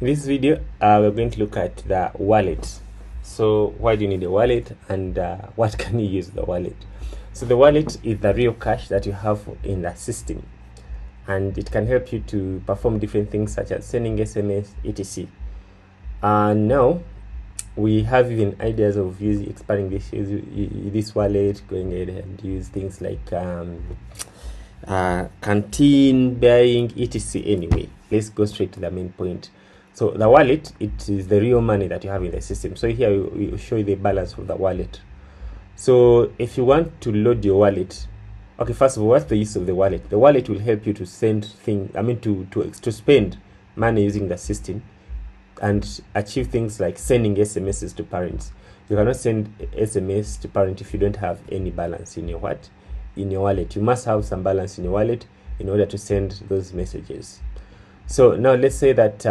In this video, we're going to look at the wallet. So why do you need a wallet, and what can you use the wallet? So the wallet is the real cash that you have in the system, and it can help you to perform different things such as sending SMS, etc. And now we have even ideas of expanding this wallet, going ahead and use things like canteen, buying, etc. Anyway, let's go straight to the main point. So the wallet, it is the real money that you have in the system. So here we will show you the balance of the wallet. So if you want to load your wallet, okay, first of all, what's the use of the wallet? The wallet will help you to send things, to spend money using the system and achieve things like sending SMSs to parents. You cannot send SMS to parents if you don't have any balance in your wallet. You must have some balance in your wallet in order to send those messages. So now let's say that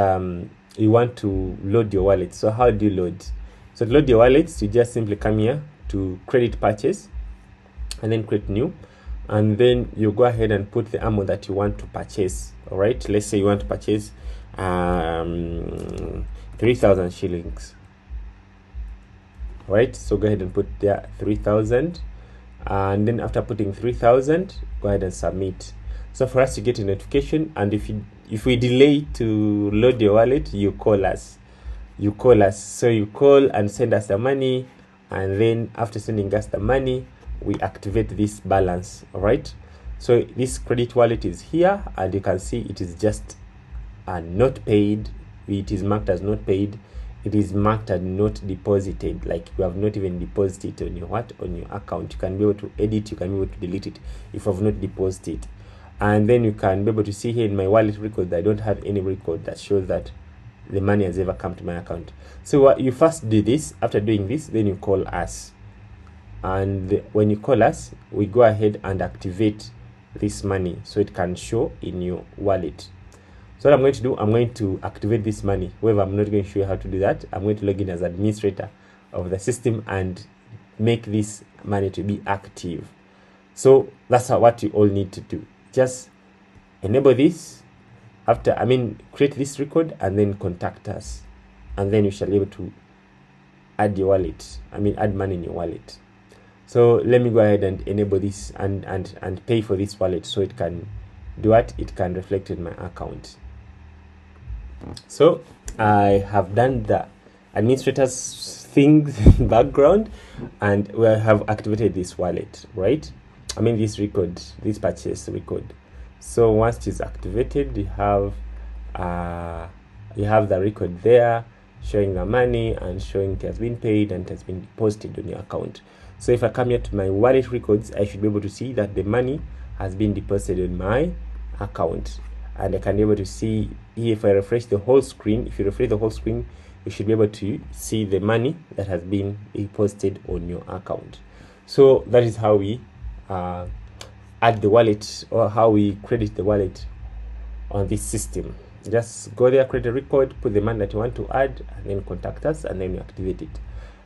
you want to load your wallet. So how do you load? So to load your wallet, you just simply come here to credit purchase and then create new, and then you go ahead and put the amount that you want to purchase. All right, let's say you want to purchase 3,000 shillings. All right, so go ahead and put there 3,000, and then after putting 3,000, go ahead and submit. So for us to get a notification, and if we delay to load your wallet, you call us. So you call and send us the money, and then after sending us the money, we activate this balance. All right, so this credit wallet is here, and you can see it is just not paid. It is marked as not paid. It is marked as not deposited, like you have not even deposited on your account. You can be able to edit, you can be able to delete it if you have not deposited. And then you can be able to see here in my wallet record, I don't have any record that shows that the money has ever come to my account. So what you first do this, after doing this, then you call us. And when you call us, we go ahead and activate this money so it can show in your wallet. So what I'm going to do, I'm going to activate this money. However, I'm not going to show you how to do that. I'm going to log in as administrator of the system and make this money to be active. So that's what you all need to do. Just enable this create this record and then contact us, and then you shall be able to add your wallet, add money in your wallet. So let me go ahead and enable this and pay for this wallet so it can do what? It can reflect in my account. So I have done the administrator's things in background, and we have activated this wallet, right? This record, this purchase record. So once it is activated, you have the record there showing the money and showing it has been paid and it has been deposited on your account. So if I come here to my wallet records, I should be able to see that the money has been deposited on my account, and I can be able to see here. If I refresh the whole screen, you should be able to see the money that has been deposited on your account. So that is how we add the wallet, or how we credit the wallet on this system. Just go there, create a record, put the money that you want to add, and then contact us, and then we activate it.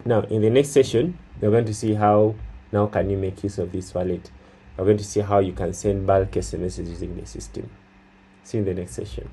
Now in the next session, we're going to see how now can you make use of this wallet. We're going to see how you can send bulk SMS using the system. See you in the next session.